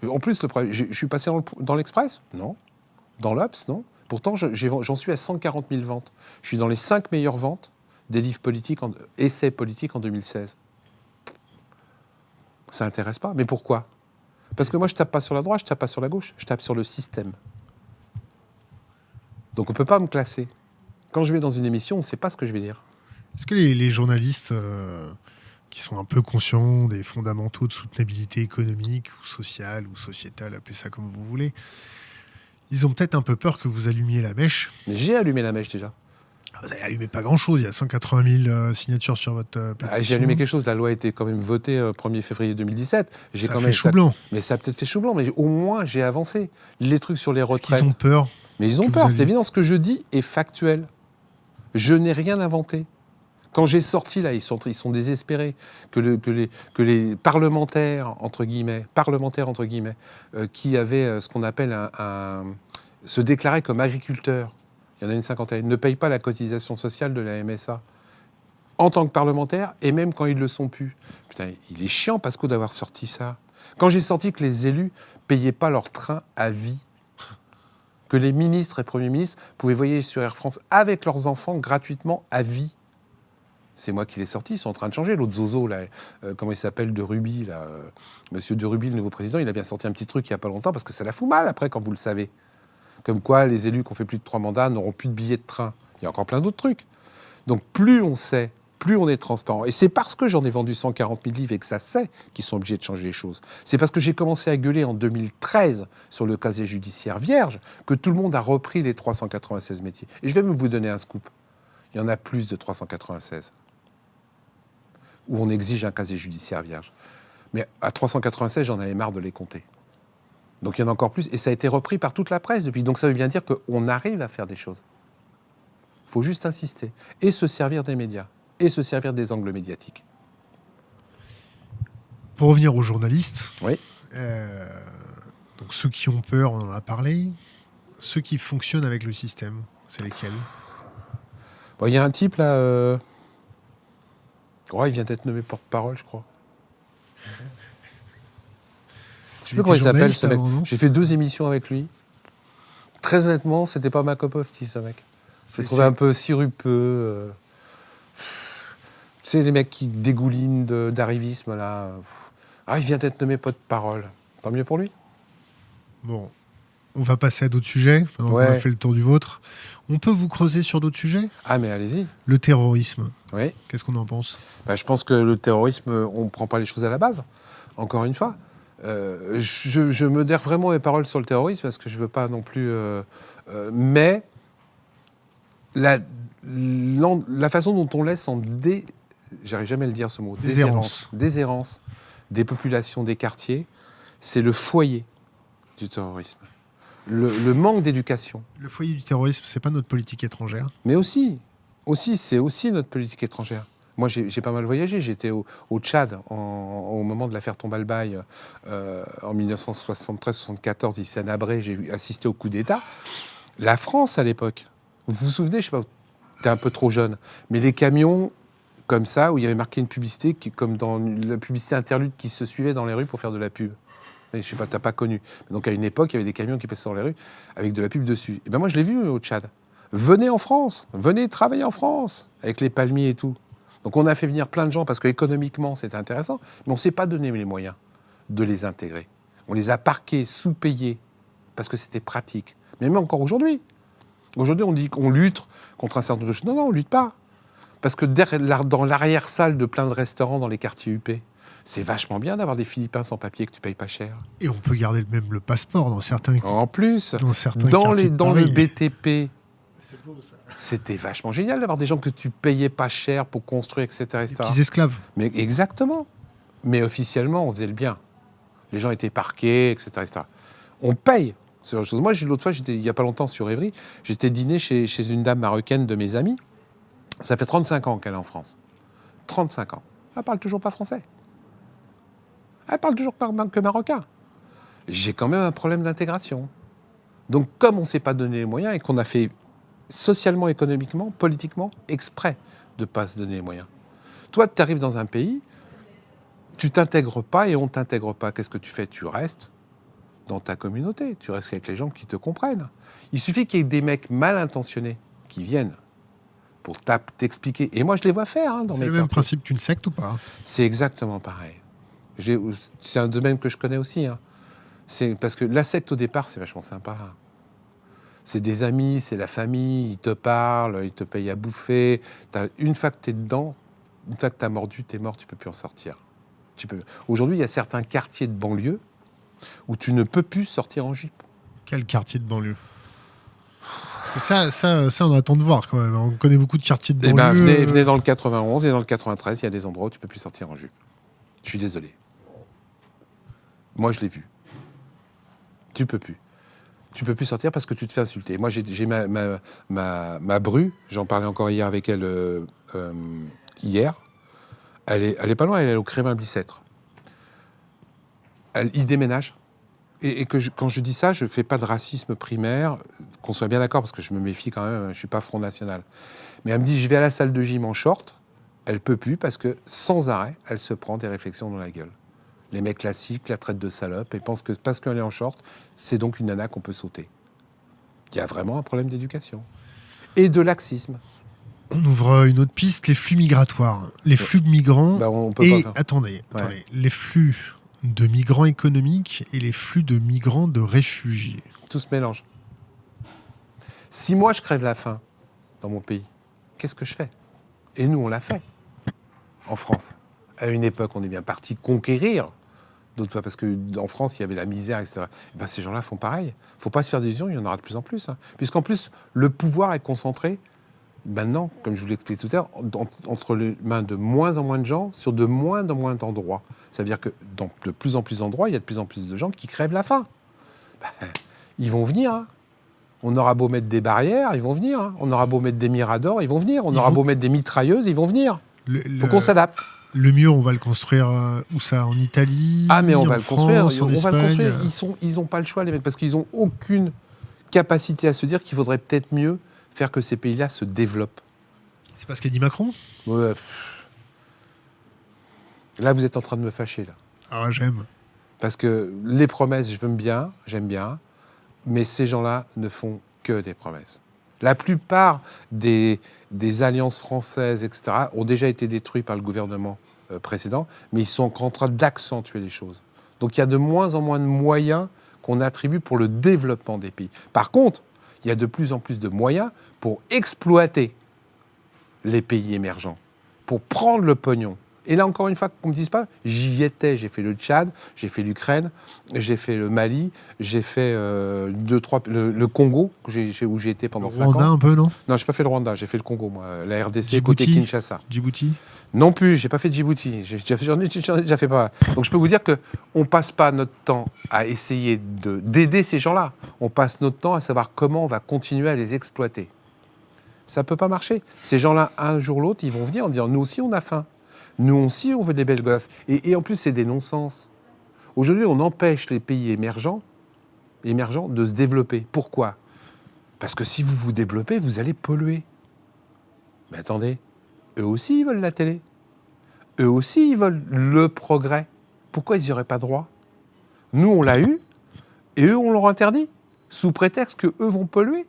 En plus, le problème, je suis passé dans l'Express? Non. Dans l'Obs? Non. Pourtant, j'en suis à 140 000 ventes. Je suis dans les 5 meilleures ventes des livres politiques, essais politiques en 2016. Ça n'intéresse pas. Mais pourquoi? Parce que moi, je tape pas sur la droite, je tape pas sur la gauche, je tape sur le système. Donc on ne peut pas me classer. Quand je vais dans une émission, on ne sait pas ce que je vais dire. Est-ce que les journalistes qui sont un peu conscients des fondamentaux de soutenabilité économique ou sociale ou sociétale, appelez ça comme vous voulez, ils ont peut-être un peu peur que vous allumiez la mèche? Mais j'ai allumé la mèche déjà. Vous n'avez allumé pas grand-chose, il y a 180 000 signatures sur votre pétition. J'ai allumé quelque chose, la loi a été quand même votée 1er février 2017. Ça a fait chou blanc. Mais ça a peut-être fait chou blanc, mais au moins j'ai avancé. Les trucs sur les retraites... Ils ont peur. Mais ils ont peur, c'est évident, ce que je dis est factuel. Je n'ai rien inventé. Quand j'ai sorti, là, ils sont désespérés que les parlementaires, entre guillemets, qui avaient ce qu'on appelle se déclaraient comme agriculteurs, il y en a une cinquantaine, ne payent pas la cotisation sociale de la MSA en tant que parlementaire, et même quand ils ne le sont plus. Putain, il est chiant, Pasco, d'avoir sorti ça. Quand j'ai sorti que les élus ne payaient pas leur train à vie, que les ministres et premiers ministres pouvaient voyager sur Air France avec leurs enfants gratuitement à vie. C'est moi qui l'ai sorti, ils sont en train de changer. L'autre zozo, là, comment il s'appelle, de Ruby, là, monsieur de Ruby, le nouveau président, il a bien sorti un petit truc il n'y a pas longtemps, parce que ça la fout mal après, quand vous le savez. Comme quoi, les élus qui ont fait plus de 3 mandats n'auront plus de billets de train. Il y a encore plein d'autres trucs. Donc plus on sait, plus on est transparent. Et c'est parce que j'en ai vendu 140 000 livres et que ça sait qu'ils sont obligés de changer les choses. C'est parce que j'ai commencé à gueuler en 2013 sur le casier judiciaire vierge que tout le monde a repris les 396 métiers. Et je vais même vous donner un scoop. Il y en a plus de 396 où on exige un casier judiciaire vierge. Mais à 396, j'en avais marre de les compter. Donc il y en a encore plus. Et ça a été repris par toute la presse depuis. Donc ça veut bien dire qu'on arrive à faire des choses. Il faut juste insister. Et se servir des médias. Et se servir des angles médiatiques. Pour revenir aux journalistes, oui. Donc ceux qui ont peur, on en a parlé. Ceux qui fonctionnent avec le système, c'est lesquels? Bon, y a un type là... il vient d'être nommé porte-parole, je crois. Je sais plus comment il s'appelle, ce mec. J'ai fait 2 émissions avec lui. Très honnêtement, c'était pas ma cup of tea, ce mec. Je le trouvais un peu sirupeux. Tu sais, les mecs qui dégoulinent d'arrivisme, là. Il vient d'être nommé porte-parole. Tant mieux pour lui. Bon, on va passer à d'autres sujets. On a fait le tour du vôtre. On peut vous creuser sur d'autres sujets? Ah, mais allez-y. Le terrorisme. Oui. Qu'est-ce qu'on en pense? Je pense que le terrorisme, on ne prend pas les choses à la base. Encore une fois. Je modère vraiment mes paroles sur le terrorisme parce que je ne veux pas non plus... mais la façon dont on laisse en j'arrive jamais à le dire ce mot, déshérence des populations, des quartiers, c'est le foyer du terrorisme. Le manque d'éducation. Le foyer du terrorisme, c'est pas notre politique étrangère? Mais c'est aussi notre politique étrangère. Moi, j'ai pas mal voyagé. J'étais au Tchad au moment de l'affaire Tombalbaye en 1973-74, ici à Nabré. J'ai assisté au coup d'État. La France, à l'époque, vous vous souvenez, je sais pas, t'es un peu trop jeune, mais les camions comme ça, où il y avait marqué une publicité, comme dans la publicité interlude qui se suivait dans les rues pour faire de la pub. Et je sais pas, t'as pas connu. Donc à une époque, il y avait des camions qui passaient dans les rues avec de la pub dessus. Et ben moi, je l'ai vu au Tchad. Venez en France, venez travailler en France, avec les palmiers et tout. Donc on a fait venir plein de gens parce qu'économiquement, c'était intéressant, mais on ne s'est pas donné les moyens de les intégrer. On les a parqués, sous-payés, parce que c'était pratique. Mais même encore aujourd'hui. Aujourd'hui, on dit qu'on lutte contre un certain nombre de choses. Non, on ne lutte pas. Parce que dans l'arrière-salle de plein de restaurants dans les quartiers UP, c'est vachement bien d'avoir des Philippins sans papier que tu payes pas cher. Et on peut garder même le passeport dans certains... En plus, dans les BTP... C'est beau, ça. C'était vachement génial d'avoir des gens que tu payais pas cher pour construire, etc. Des petits esclaves. Mais exactement. Mais officiellement, on faisait le bien. Les gens étaient parqués, etc. On paye. C'est autre chose. Moi, l'autre fois, il n'y a pas longtemps sur Évry, j'étais dîner chez une dame marocaine de mes amis. Ça fait 35 ans qu'elle est en France. 35 ans. Elle parle toujours pas français. Elle parle toujours que marocain. J'ai quand même un problème d'intégration. Donc, comme on ne s'est pas donné les moyens et qu'on a fait socialement, économiquement, politiquement, exprès de ne pas se donner les moyens. Toi, tu arrives dans un pays, tu t'intègres pas et on t'intègre pas. Qu'est-ce que tu fais? Tu restes. dans ta communauté. Tu restes avec les gens qui te comprennent. Il suffit qu'il y ait des mecs mal intentionnés qui viennent pour t'expliquer. Et moi, je les vois faire dans mes C'est le même principe qu'une secte ou pas? C'est exactement pareil. C'est un domaine que je connais aussi. C'est parce que la secte, au départ, c'est vachement sympa. C'est des amis, c'est la famille, ils te parlent, ils te payent à bouffer. Une fois que tu es dedans, une fois que tu as mordu, tu es mort, tu ne peux plus en sortir. Aujourd'hui, il y a certains quartiers de banlieue où tu ne peux plus sortir en jupe. Quel quartier de banlieue? Parce que ça, on attend de voir quand même. On connaît beaucoup de quartiers de banlieue. Venez dans le 91 et dans le 93, il y a des endroits où tu ne peux plus sortir en jupe. Je suis désolé. Moi, je l'ai vu. Tu peux plus. Tu peux plus sortir parce que tu te fais insulter. Moi, j'ai ma bru, j'en parlais encore hier avec elle, hier. Elle est pas loin, elle est au Crémin-Bicêtre. Il déménage. Et quand je dis ça, je ne fais pas de racisme primaire, qu'on soit bien d'accord, parce que je me méfie quand même, je ne suis pas Front National. Mais elle me dit, je vais à la salle de gym en short, elle ne peut plus, parce que sans arrêt, elle se prend des réflexions dans la gueule. Les mecs classiques la traitent de salope et pensent que parce qu'elle est en short, c'est donc une nana qu'on peut sauter. Il y a vraiment un problème d'éducation. Et de laxisme. On ouvre une autre piste, les flux migratoires. Les flux de migrants. On peut et pas attendez, les flux de migrants économiques et les flux de migrants de réfugiés. Tout se mélange. Si moi je crève la faim dans mon pays, qu'est-ce que je fais? Et nous, on l'a fait en France. À une époque, on est bien parti conquérir. D'autres fois, parce qu'en France, il y avait la misère, etc. Et ben, ces gens-là font pareil. Il ne faut pas se faire d'illusions, il y en aura de plus en plus. Puisqu'en plus, le pouvoir est concentré, maintenant, comme je vous l'expliquais tout à l'heure, entre les mains de moins en moins de gens, sur de moins en moins d'endroits. Ça veut dire que dans de plus en plus d'endroits, il y a de plus en plus de gens qui crèvent la faim. Ben, ils vont venir. On aura beau mettre des barrières, ils vont venir. On aura beau mettre des miradors, ils vont venir. On aura beau mettre des mitrailleuses, ils vont venir. Il faut qu'on s'adapte. Le mur, on va le construire où ça? En Italie? Ah, mais on va le construire. En Espagne. Va le construire. Ils n'ont pas le choix, les mecs, parce qu'ils n'ont aucune capacité à se dire qu'il faudrait peut-être mieux faire que ces pays-là se développent. C'est pas ce qu'a dit Macron? Ouais, là, vous êtes en train de me fâcher, là. Ah, j'aime. Parce que les promesses, j'aime bien, mais ces gens-là ne font que des promesses. La plupart des alliances françaises, etc., ont déjà été détruites par le gouvernement précédent, mais ils sont en train d'accentuer les choses. Donc il y a de moins en moins de moyens qu'on attribue pour le développement des pays. Par contre, il y a de plus en plus de moyens pour exploiter les pays émergents, pour prendre le pognon. Et là, encore une fois, qu'on ne me dise pas, j'y étais, j'ai fait le Tchad, j'ai fait l'Ukraine, j'ai fait le Mali, j'ai fait le Congo, où j'ai été pendant 5 ans. Le Rwanda un peu, non? Non, je n'ai pas fait le Rwanda, j'ai fait le Congo, moi, la RDC, Djibouti, côté Kinshasa. Djibouti? Non plus, j'ai pas fait Djibouti, j'en ai déjà fait pas mal. Donc je peux vous dire qu'on ne passe pas notre temps à essayer d'aider ces gens-là, on passe notre temps à savoir comment on va continuer à les exploiter. Ça ne peut pas marcher. Ces gens-là, un jour ou l'autre, ils vont venir en disant, nous aussi on a faim. Nous aussi, on veut des belles gosses. Et en plus, c'est des non-sens. Aujourd'hui, on empêche les pays émergents de se développer. Pourquoi? Parce que si vous vous développez, vous allez polluer. Mais attendez, eux aussi, ils veulent la télé. Eux aussi, ils veulent le progrès. Pourquoi ils n'y auraient pas droit? Nous, on l'a eu, et eux, on leur interdit, sous prétexte qu'eux vont polluer.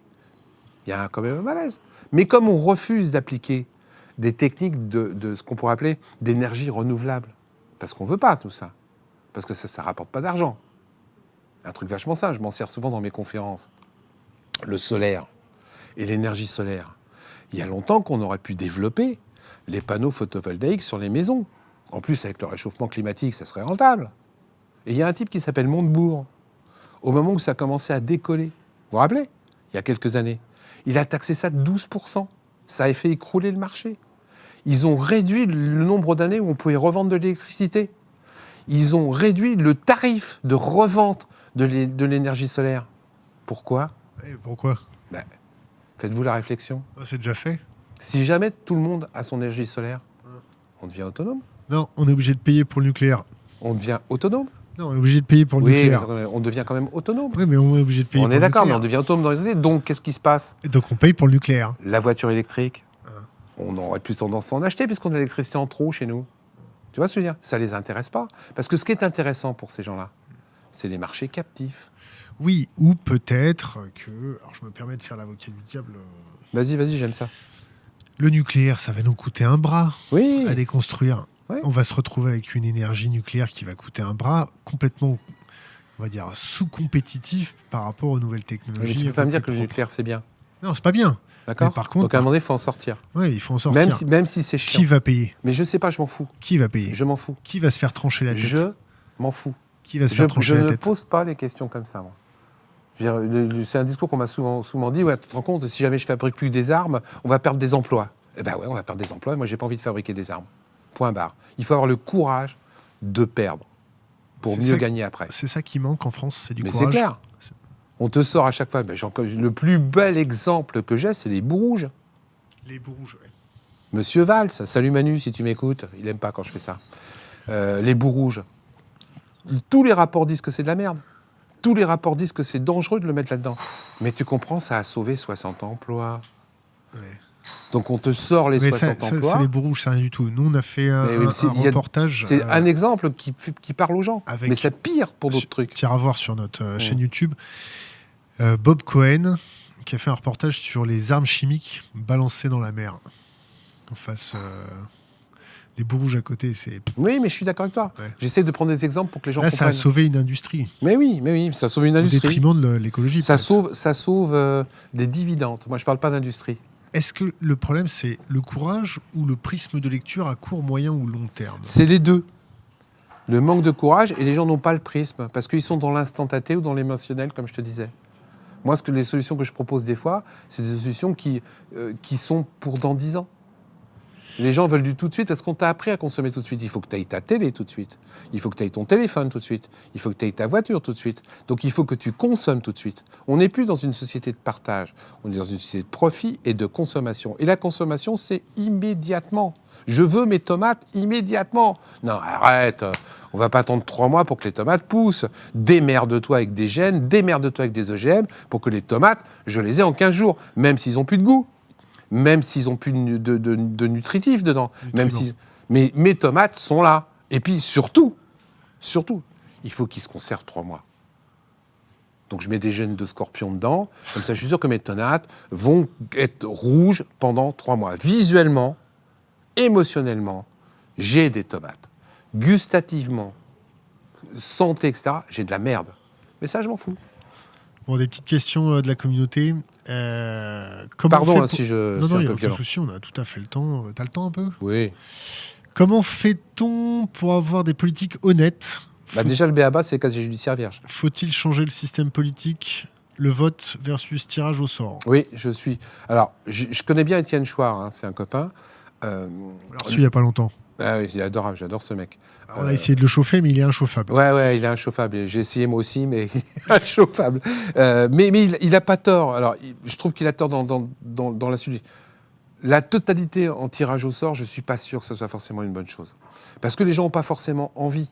Il y a quand même un malaise. Mais comme on refuse d'appliquer des techniques de ce qu'on pourrait appeler d'énergie renouvelable. Parce qu'on ne veut pas tout ça. Parce que ça ne rapporte pas d'argent. Un truc vachement simple, je m'en sers souvent dans mes conférences. Le solaire et l'énergie solaire. Il y a longtemps qu'on aurait pu développer les panneaux photovoltaïques sur les maisons. En plus, avec le réchauffement climatique, ça serait rentable. Et il y a un type qui s'appelle Montebourg. Au moment où ça commençait à décoller, vous vous rappelez? Il y a quelques années. Il a taxé ça de 12%. Ça a fait écrouler le marché. Ils ont réduit le nombre d'années où on pouvait revendre de l'électricité. Ils ont réduit le tarif de revente de l'énergie solaire. Pourquoi? Et pourquoi? Faites-vous la réflexion. C'est déjà fait. Si jamais tout le monde a son énergie solaire, on devient autonome. Non, on est obligé de payer pour le nucléaire. On devient autonome. Non, on est obligé de payer pour le nucléaire. On devient quand même autonome. Oui, mais on est obligé de payer pour le nucléaire. On est d'accord, mais on devient autonome dans les années. Donc, qu'est-ce qui se passe? Et donc, on paye pour le nucléaire. La voiture électrique. On aurait plus tendance à en acheter puisqu'on a l'électricité en trop chez nous. Tu vois ce que je veux dire? Ça ne les intéresse pas. Parce que ce qui est intéressant pour ces gens-là, c'est les marchés captifs. Oui, ou peut-être que... Alors, je me permets de faire l'avocat du diable. Vas-y, j'aime ça. Le nucléaire, ça va nous coûter un bras Oui. à déconstruire. Ouais. On va se retrouver avec une énergie nucléaire qui va coûter un bras, complètement, on va dire, sous-compétitif par rapport aux nouvelles Mais technologies. tu peux pas me dire que le propres. nucléaire, c'est bien. Non, c'est pas bien. D'accord. Mais par contre, donc à un moment donné, il faut en sortir. Oui, il faut en sortir. Même si c'est chiant. Qui va payer? Mais je sais pas, je m'en fous. Qui va payer? Je m'en fous. Qui va se faire trancher la tête? Je m'en fous. Qui va se faire trancher la Je ne tête? pose pas les questions comme ça, moi. C'est un discours qu'on m'a souvent dit. Ouais, tu te rends compte, si jamais je fabrique plus des armes, on va perdre des emplois. Eh ben ouais, on va perdre des emplois. Moi, j'ai pas envie de fabriquer des armes. Point barre. Il faut avoir le courage de perdre pour C'est mieux ça gagner après. C'est ça qui manque en France, c'est du Mais courage. c'est clair. On te sort à chaque fois. Le plus bel exemple que j'ai, c'est les bouts rouges. Les bouts rouges, ouais. Monsieur Valls, salut Manu si tu m'écoutes. Il aime pas quand je fais ça. Les bouts rouges. Tous les rapports disent que c'est de la merde. Tous les rapports disent que c'est dangereux de le mettre là-dedans. Mais tu comprends, ça a sauvé 60 emplois. Ouais. Donc on te sort les Mais 60 emplois. c'est les bouts rouges, c'est rien du tout. Nous, on a fait un reportage. C'est un exemple qui parle aux gens. avec- Mais c'est pire pour d'autres trucs. Tu iras voir sur notre chaîne YouTube. Bob Cohen, qui a fait un reportage sur les armes chimiques balancées dans la mer. En face, les bouts rouges à côté, c'est... Oui, mais je suis d'accord avec toi. Ouais. J'essaie de prendre des exemples pour que les gens Là, ça comprennent. a sauvé une industrie, Mais oui, ça sauve une au industrie. détriment de l'écologie. Ça peut-être. sauve des dividendes. Moi, je parle pas d'industrie. Est-ce que le problème, c'est le courage ou le prisme de lecture à court, moyen ou long terme? C'est les deux. Le manque de courage et les gens n'ont pas le prisme parce qu'ils sont dans l'instantané ou dans l'émotionnel, comme je te disais. Moi, les solutions que je propose des fois, c'est des solutions qui sont pour dans 10 ans. Les gens veulent du tout de suite parce qu'on t'a appris à consommer tout de suite. Il faut que tu ailles ta télé tout de suite. Il faut que tu ailles ton téléphone tout de suite. Il faut que tu ailles ta voiture tout de suite. Donc il faut que tu consommes tout de suite. On n'est plus dans une société de partage. On est dans une société de profit et de consommation. Et la consommation, c'est immédiatement. Je veux mes tomates immédiatement. Non, arrête. On va pas attendre 3 mois pour que les tomates poussent. Démerde-toi avec des gènes, démerde-toi avec des OGM pour que les tomates, je les ai en 15 jours, même s'ils n'ont plus de goût. Même s'ils n'ont plus de nutritifs dedans. Même si, mais mes tomates sont là. Et puis surtout, il faut qu'ils se conservent 3 mois. Donc je mets des gènes de scorpion dedans. Comme ça, je suis sûr que mes tomates vont être rouges pendant 3 mois. Visuellement, émotionnellement, j'ai des tomates. Gustativement, santé, etc., j'ai de la merde. Mais ça, je m'en fous. Bon, des petites questions de la communauté. Comment Pardon on fait hein, si je Non, suis non, un il n'y peu a aucun violent. souci, on a tout à fait le temps. T'as le temps un peu? Oui. Comment fait-on pour avoir des politiques honnêtes? Bah, déjà, le b.a.-ba, c'est le casier judiciaire vierge. Faut-il changer le système politique? Le vote versus tirage au sort? Oui, je suis. Alors, je connais bien Étienne Chouard, hein, c'est un copain. Alors, celui il n'y a pas longtemps. Ah oui, il est adorable, j'adore ce mec. On a essayé de le chauffer, mais il est inchauffable. Ouais, il est inchauffable. J'ai essayé moi aussi, mais il est inchauffable. Mais il n'a pas tort. Alors, je trouve qu'il a tort dans la suite. La totalité en tirage au sort, je ne suis pas sûr que ce soit forcément une bonne chose. Parce que les gens n'ont pas forcément envie.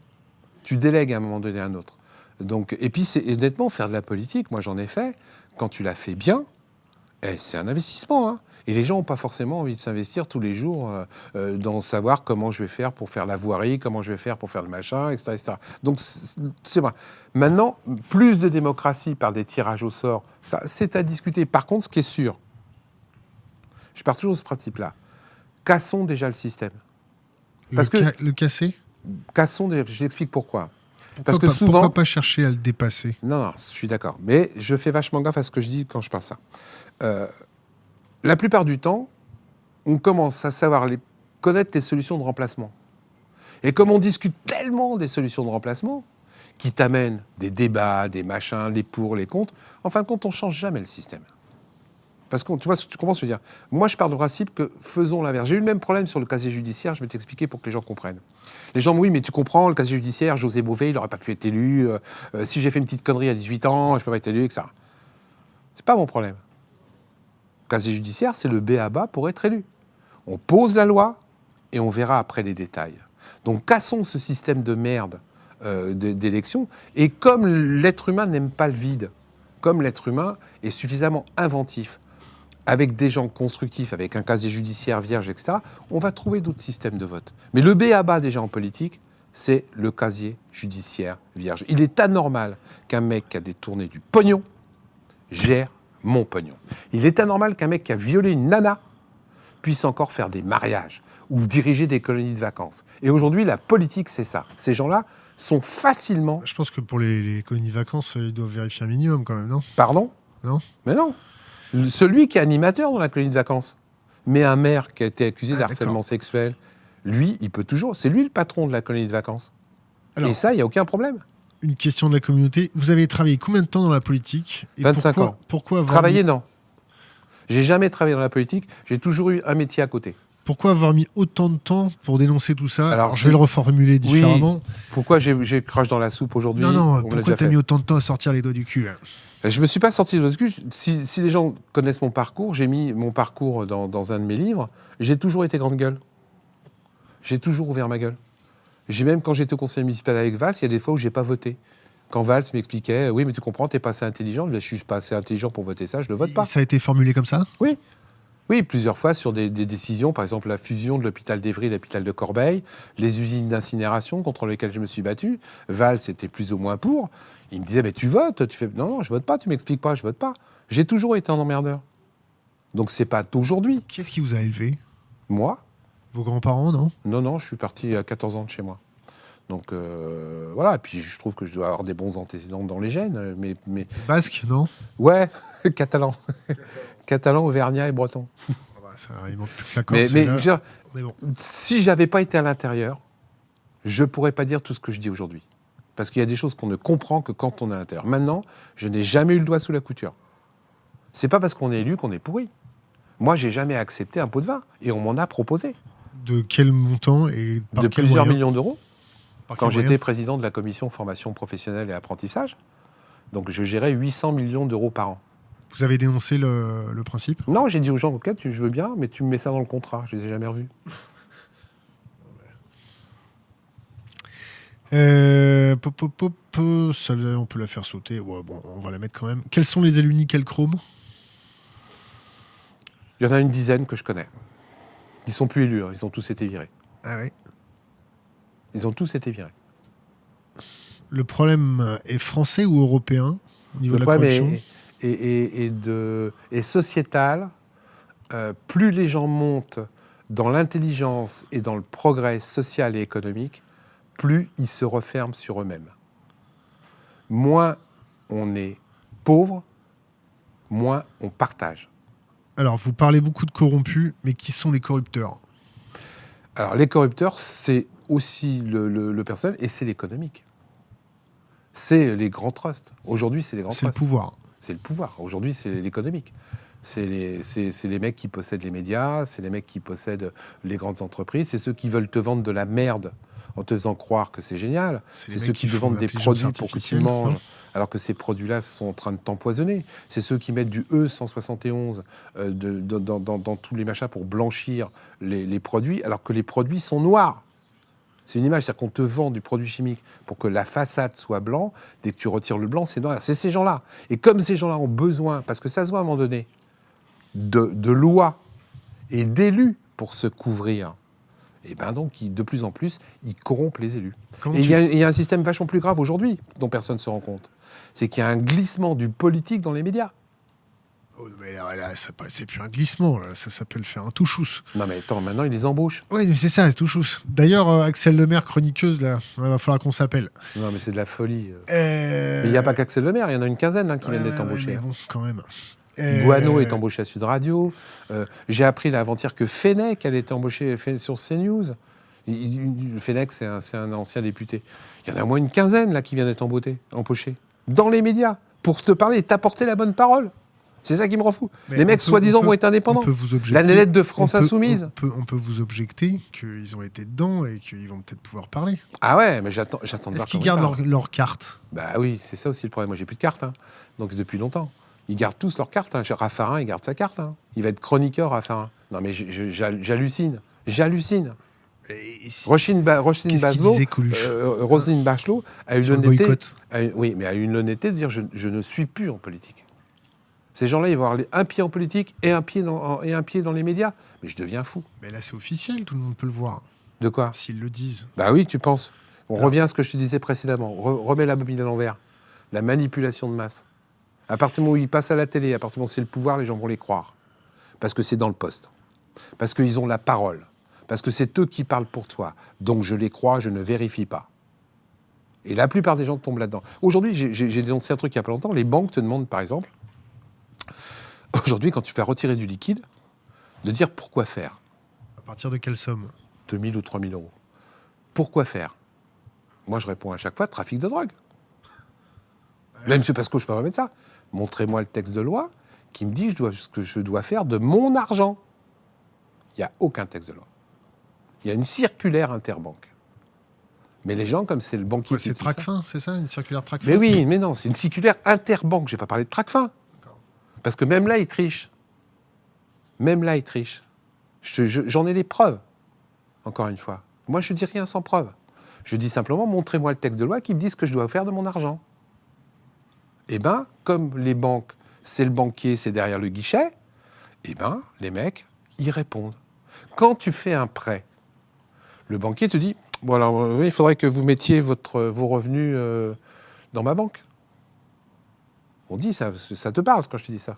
Tu délègues à un moment donné à un autre. Donc, et puis, honnêtement, faire de la politique, moi j'en ai fait, quand tu la fais bien, c'est un investissement. Hein. Et les gens n'ont pas forcément envie de s'investir tous les jours dans savoir comment je vais faire pour faire la voirie, comment je vais faire pour faire le machin, etc. etc. Donc, c'est vrai. Maintenant, plus de démocratie par des tirages au sort, ça, c'est à discuter. Par contre, ce qui est sûr, je pars toujours de ce principe-là, cassons déjà le système. Parce Le casser? Cassons déjà, je l'explique pourquoi. Parce que souvent... Pourquoi pas chercher à le dépasser? Non, je suis d'accord. Mais je fais vachement gaffe à ce que je dis quand je parle ça. La plupart du temps, on commence à connaître les solutions de remplacement. Et comme on discute tellement des solutions de remplacement, qui t'amènent des débats, des machins, les pour, les contre, en fin de compte, on ne change jamais le système. Parce que tu comprends ce que je veux dire. Moi, je pars du principe que faisons l'inverse. J'ai eu le même problème sur le casier judiciaire, je vais t'expliquer pour que les gens comprennent. Les gens, oui, mais tu comprends, le casier judiciaire, José Bové, il n'aurait pas pu être élu. Si j'ai fait une petite connerie à 18 ans, je ne peux pas être élu, etc. C'est pas mon problème. Le casier judiciaire, c'est le b.a.-ba pour être élu. On pose la loi et on verra après les détails. Donc, cassons ce système de merde d'élection. Et comme l'être humain n'aime pas le vide, comme l'être humain est suffisamment inventif, avec des gens constructifs, avec un casier judiciaire vierge, etc., on va trouver d'autres systèmes de vote. Mais le b.a.-ba déjà en politique, c'est le casier judiciaire vierge. Il est anormal qu'un mec qui a détourné du pognon gère mon pognon. Il est anormal qu'un mec qui a violé une nana puisse encore faire des mariages ou diriger des colonies de vacances. Et aujourd'hui, la politique, c'est ça. Ces gens-là sont facilement... Je pense que pour les colonies de vacances, ils doivent vérifier un minimum quand même, non? Pardon? Non. Mais non. Celui qui est animateur dans la colonie de vacances, mais un maire qui a été accusé d'harcèlement sexuel, lui, il peut toujours... C'est lui le patron de la colonie de vacances. Alors, et ça, il n'y a aucun problème. Une question de la communauté. Vous avez travaillé combien de temps dans la politique? Et 25 ans. Pourquoi avoir Travailler, non. J'ai jamais travaillé dans la politique. J'ai toujours eu un métier à côté. Pourquoi avoir mis autant de temps pour dénoncer tout ça? Alors, je vais le reformuler différemment. Oui. Pourquoi j'ai crache dans la soupe aujourd'hui? Non, pourquoi tu as mis autant de temps à sortir les doigts du cul? Je me suis pas sorti les doigts du cul. Si les gens connaissent mon parcours, j'ai mis mon parcours dans un de mes livres. J'ai toujours été grande gueule. J'ai toujours ouvert ma gueule. Même quand j'étais au conseil municipal avec Valls, il y a des fois où j'ai pas voté. Quand Valls m'expliquait, oui, mais tu comprends, t'es pas assez intelligent. Je suis pas assez intelligent pour voter ça, je le vote pas. Ça a été formulé comme ça? Oui. Oui, plusieurs fois sur des décisions, par exemple la fusion de l'hôpital d'Evry et l'hôpital de Corbeil, les usines d'incinération contre lesquelles je me suis battu. Valls était plus ou moins pour. Il me disait, mais tu votes? Tu fais, non, je vote pas, tu m'expliques pas, je vote pas. J'ai toujours été un emmerdeur. Donc c'est pas d'aujourd'hui. Qui est-ce qui vous a élevé? Moi? Vos grands-parents, non? Non, je suis parti à 14 ans de chez moi. Donc voilà, et puis je trouve que je dois avoir des bons antécédents dans les gènes. Mais... Basque, non? Ouais, catalan. Catalan, auvergnat et breton. Ça, il manque plus que la Corse. Mais là, bon. Si j'avais pas été à l'intérieur, je pourrais pas dire tout ce que je dis aujourd'hui. Parce qu'il y a des choses qu'on ne comprend que quand on est à l'intérieur. Maintenant, je n'ai jamais eu le doigt sous la couture. C'est pas parce qu'on est élu qu'on est pourri. Moi, j'ai jamais accepté un pot de vin. Et on m'en a proposé. De quel montant et par de quel plusieurs moyen? millions d'euros. Quand moyen? j'étais président de la commission formation professionnelle et apprentissage, donc je gérais 800 millions d'euros par an. Vous avez dénoncé le principe? Non, j'ai dit aux gens, ok, je veux bien, mais tu me mets ça dans le contrat. Je les ai jamais revus. Celle-là, on peut la faire sauter. Ouais, bon, on va la mettre quand même. Quels sont les élus nickel chrome? Il y en a une dizaine que je connais. Ils sont plus élus, hein. Ils ont tous été virés. Ah oui. Ils ont tous été virés. Le problème est français ou européen au niveau de la corruption? est sociétal. Plus les gens montent dans l'intelligence et dans le progrès social et économique, plus ils se referment sur eux-mêmes. Moins on est pauvre, moins on partage. Alors, vous parlez beaucoup de corrompus, mais qui sont les corrupteurs? Alors, les corrupteurs, c'est aussi le personnel et c'est l'économique. C'est les grands trusts. Aujourd'hui, c'est les grands trusts. C'est le pouvoir. C'est le pouvoir. Aujourd'hui, c'est l'économique. C'est les mecs qui possèdent les médias, c'est les mecs qui possèdent les grandes entreprises, c'est ceux qui veulent te vendre de la merde en te faisant croire que c'est génial. C'est ceux qui te vendent des produits pour que tu manges, alors que ces produits-là sont en train de t'empoisonner. C'est ceux qui mettent du E171 dans tous les machins pour blanchir les produits, alors que les produits sont noirs. C'est une image, c'est-à-dire qu'on te vend du produit chimique pour que la façade soit blanc. Dès que tu retires le blanc, c'est noir. C'est ces gens-là. Et comme ces gens-là ont besoin, parce que ça se voit à un moment donné, de lois et d'élus pour se couvrir, et bien donc, de plus en plus, ils corrompent les élus. Et il y a un système vachement plus grave aujourd'hui, dont personne ne se rend compte. C'est qu'il y a un glissement du politique dans les médias. Oh, mais là, c'est plus un glissement, là. Ça s'appelle faire un touchous. Non mais attends, maintenant ils les embauchent. Oui, c'est ça, touchous. D'ailleurs, Axel Lemaire, chroniqueuse, là, il va falloir qu'on s'appelle. Non mais c'est de la folie. Mais il n'y a pas qu'Axel Lemaire, il y en a une quinzaine qui viennent d'être embauchés. Mais bon, quand même. Boineau est embauché à Sud Radio. J'ai appris là avant-hier que Fenech allait être embauché sur CNews. Fenech, c'est un ancien député. Il y en a au moins une quinzaine là qui viennent d'être embauchés dans les médias pour te parler et t'apporter la bonne parole. C'est ça qui me rend fou. Les mecs, soi-disant, vont être indépendants. La nette de France Insoumise. On peut vous objecter qu'ils ont été dedans et qu'ils vont peut-être pouvoir parler. Ah ouais, mais j'attends de voir. Est-ce qu'ils gardent leur carte? Bah oui, c'est ça aussi le problème. Moi, j'ai plus de carte. Donc, depuis longtemps. Ils gardent tous leur carte. Raffarin, il garde sa carte. Il va être chroniqueur, Raffarin. Non, mais j'hallucine. J'hallucine. Roselyne Bachelot a eu l'honnêteté. Oui, mais a eu l'honnêteté de dire je ne suis plus en politique. Ces gens-là, ils vont avoir un pied en politique et un pied dans les médias. Mais je deviens fou. Mais là, c'est officiel, tout le monde peut le voir. De quoi? S'ils le disent. Bah oui, tu penses. On revient à ce que je te disais précédemment. Remets la bobine à l'envers. La manipulation de masse. À partir du moment où ils passent à la télé, à partir du moment où c'est le pouvoir, les gens vont les croire. Parce que c'est dans le poste. Parce qu'ils ont la parole. Parce que c'est eux qui parlent pour toi. Donc je les crois, je ne vérifie pas. Et la plupart des gens tombent là-dedans. Aujourd'hui, j'ai dénoncé un truc il n'y a pas longtemps. Les banques te demandent, par exemple, aujourd'hui, quand tu fais retirer du liquide, de dire pourquoi faire. À partir de quelle somme? 2 000 ou 3 000 euros. Pourquoi faire? Moi, je réponds à chaque fois, trafic de drogue. Même M. Pasco, je peux pas mettre ça. Montrez-moi le texte de loi qui me dit ce que je dois faire de mon argent. Il n'y a aucun texte de loi. Il y a une circulaire interbanque. Mais les gens, comme c'est le banquier Quoi, qui c'est dit ça- Tracfin, c'est ça? Une circulaire Tracfin? Mais oui, mais non, c'est une circulaire interbanque. Je n'ai pas parlé de Tracfin. Parce que même là, ils trichent. Même là, ils trichent. J'en ai les preuves, encore une fois. Moi, je ne dis rien sans preuve. Je dis simplement, montrez-moi le texte de loi qui me dit ce que je dois faire de mon argent. Eh bien, comme les banques, c'est le banquier, c'est derrière le guichet, eh bien, les mecs, ils répondent. Quand tu fais un prêt, le banquier te dit, bon alors, oui, il faudrait que vous mettiez vos revenus dans ma banque. On dit, ça te parle quand je te dis ça.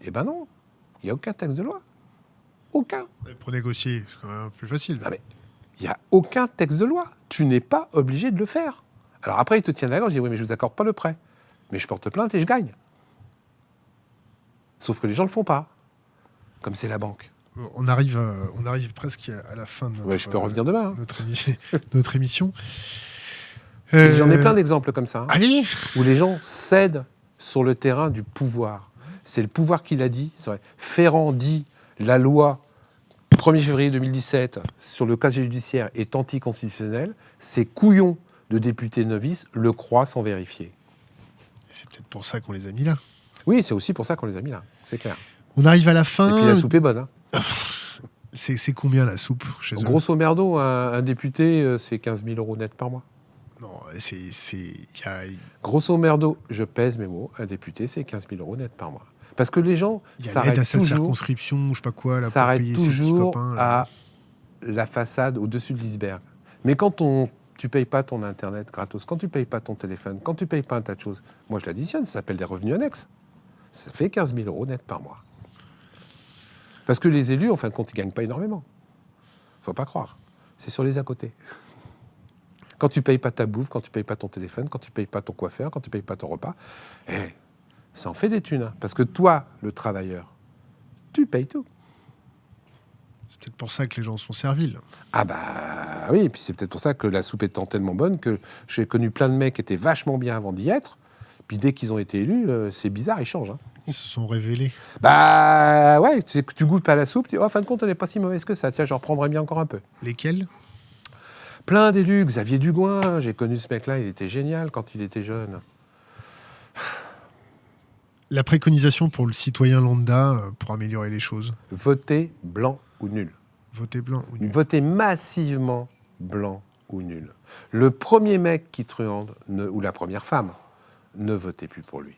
Eh bien non, il n'y a aucun texte de loi. Aucun. Pour négocier, c'est quand même plus facile. Non mais, il n'y a aucun texte de loi. Tu n'es pas obligé de le faire. Alors après, il te tient la gorge, il dit, oui, mais je ne vous accorde pas le prêt. Mais je porte plainte et je gagne. Sauf que les gens ne le font pas. Comme c'est la banque. On arrive presque à la fin de notre, Ouais, je peux revenir demain. Hein. notre émission. Et j'en ai plein d'exemples comme ça. Hein, Allez, où les gens cèdent sur le terrain du pouvoir. C'est le pouvoir qui l'a dit. C'est vrai. Ferrand dit la loi 1er février 2017 sur le casier judiciaire est anticonstitutionnelle. Ces couillons de députés novices le croient sans vérifier. c'est peut-être pour ça qu'on les a mis là. Oui, c'est aussi pour ça qu'on les a mis là. C'est clair. On arrive à la Et fin. puis la soupe est bonne. Hein. C'est combien la soupe chez eux? Grosso merdo, un député, c'est 15 000 euros net par mois. Non, y a Grosso merdo, je pèse mes mots, un député, c'est 15 000 euros net par mois. Parce que les gens l'aide s'arrêtent à sa toujours, circonscription, je sais pas quoi, là, pour s'arrêtent payer ses petits toujours copains. Là. à la façade au-dessus de l'iceberg. Mais quand tu payes pas ton Internet gratos, quand tu payes pas ton téléphone, quand tu payes pas un tas de choses, moi je l'additionne, ça s'appelle des revenus annexes. Ça fait 15 000 euros net par mois. Parce que les élus, en fin de compte, ils gagnent pas énormément. Faut pas croire. C'est sur les à côté. Quand tu payes pas ta bouffe, quand tu payes pas ton téléphone, quand tu payes pas ton coiffeur, quand tu payes pas ton repas, ça en fait des thunes. Hein. Parce que toi, le travailleur, tu payes tout. C'est peut-être pour ça que les gens sont serviles. Ah bah oui, et puis c'est peut-être pour ça que la soupe étant tellement bonne que j'ai connu plein de mecs qui étaient vachement bien avant d'y être. Puis dès qu'ils ont été élus, c'est bizarre, ils changent. Hein. Ils se sont révélés. Bah ouais, tu sais que tu goûtes pas la soupe, tu dis, oh, en fin de compte, elle n'est pas si mauvaise que ça. Tiens, j'en reprendrai bien encore un peu. Lesquels? Plein d'élus, Xavier Dugouin, j'ai connu ce mec-là, il était génial quand il était jeune. La préconisation pour le citoyen lambda pour améliorer les choses. Voter blanc ou nul. Voter blanc ou nul. Voter massivement blanc ou nul. Le premier mec qui truande, ou la première femme, ne votez plus pour lui.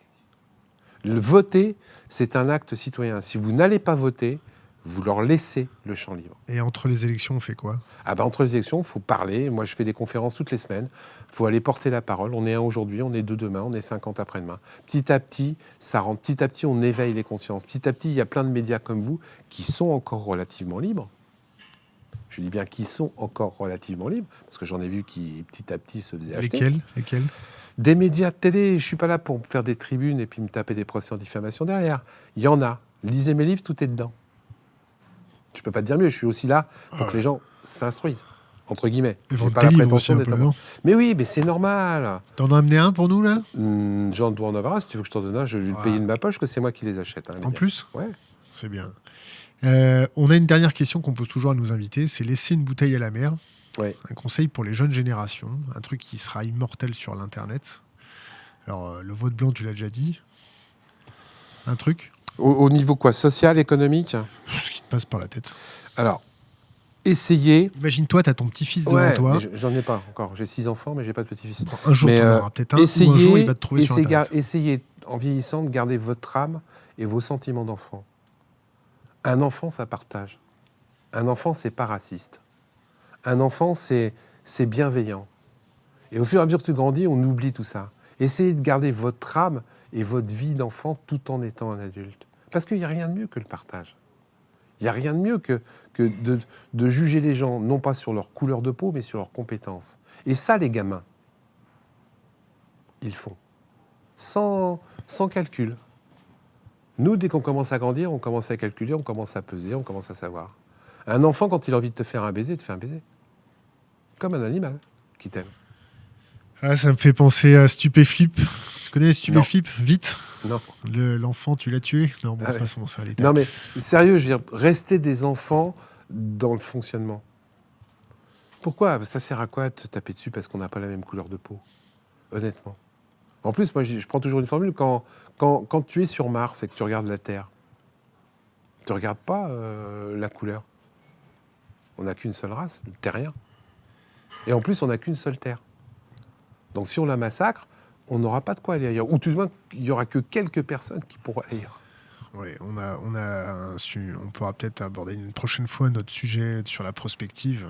Le voter, c'est un acte citoyen. Si vous n'allez pas voter, vous leur laissez le champ libre. Et entre les élections, on fait quoi? Ah ben, entre les élections, il faut parler. Moi, je fais des conférences toutes les semaines. Il faut aller porter la parole. On est un aujourd'hui, on est deux demain, on est 50 après-demain. Petit à petit, ça rentre. Petit à petit, on éveille les consciences. Petit à petit, il y a plein de médias comme vous qui sont encore relativement libres. Je dis bien qui sont encore relativement libres, parce que j'en ai vu qui, petit à petit, se faisaient acheter. Lesquels? Des médias de télé. Je ne suis pas là pour faire des tribunes et puis me taper des procès en diffamation derrière. Il y en a. Lisez mes livres, tout est dedans. Je ne peux pas te dire mieux. Je suis aussi là pour que les gens s'instruisent, entre guillemets. Ils J'ai vendent pas des la livres prétention aussi un d'être peu, un- non? Mais oui, mais c'est normal. T'en as amené un pour nous, là? J'en dois en avoir un. Si tu veux que je t'en donne un, je vais le payer de ma poche, que c'est moi qui les achète. Hein, les En gars. plus? Ouais. C'est bien. On a une dernière question qu'on pose toujours à nos invités, c'est laisser une bouteille à la mer. Ouais. Un conseil pour les jeunes générations, un truc qui sera immortel sur l'Internet. Alors, le vote blanc, tu l'as déjà dit. Un truc? Au niveau quoi? Social, économique? Ce qui te passe par la tête. Alors, essayez. Imagine-toi, tu as ton petit-fils devant Ouais, toi. mais j'en ai pas encore. J'ai 6 enfants, mais j'ai pas de petit-fils. Un jour, Mais, tu en auras peut-être un, ou un jour, il va te trouver sur Internet. essayez, en vieillissant, de garder votre âme et vos sentiments d'enfant. Un enfant, ça partage. Un enfant, c'est pas raciste. Un enfant, c'est bienveillant. Et au fur et à mesure que tu grandis, on oublie tout ça. Essayez de garder votre âme et votre vie d'enfant tout en étant un adulte. Parce qu'il n'y a rien de mieux que le partage. Il n'y a rien de mieux que de juger les gens, non pas sur leur couleur de peau, mais sur leurs compétences. Et ça, les gamins, ils font. Sans calcul. Nous, dès qu'on commence à grandir, on commence à calculer, on commence à peser, on commence à savoir. Un enfant, quand il a envie de te faire un baiser, il te fait un baiser. Comme un animal qui t'aime. Ah, ça me fait penser à Stupéflip. Tu connais Stupéflip? Vite. Non. L'enfant, tu l'as tué? Non, bon, Ah ouais. passons ça à l'état. Non, mais sérieux, je veux dire, rester des enfants dans le fonctionnement. Pourquoi? Ça sert à quoi de se taper dessus parce qu'on n'a pas la même couleur de peau? Honnêtement. En plus, moi, je prends toujours une formule. Quand tu es sur Mars et que tu regardes la Terre, tu ne regardes pas la couleur. On n'a qu'une seule race, le terrien. Et en plus, on n'a qu'une seule Terre. Donc si on la massacre, on n'aura pas de quoi aller ailleurs. Ou tout de moins, il n'y aura que quelques personnes qui pourront aller ailleurs. Oui, on pourra peut-être aborder une prochaine fois notre sujet sur la prospective.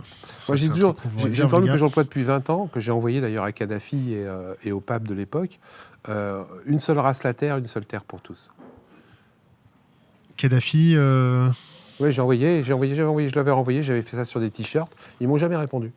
Moi, j'ai une formule que j'emploie depuis 20 ans, que j'ai envoyée d'ailleurs à Kadhafi et au pape de l'époque. Une seule race la Terre, une seule Terre pour tous. Kadhafi... Oui, je l'avais renvoyé, j'avais fait ça sur des t-shirts. Ils m'ont jamais répondu.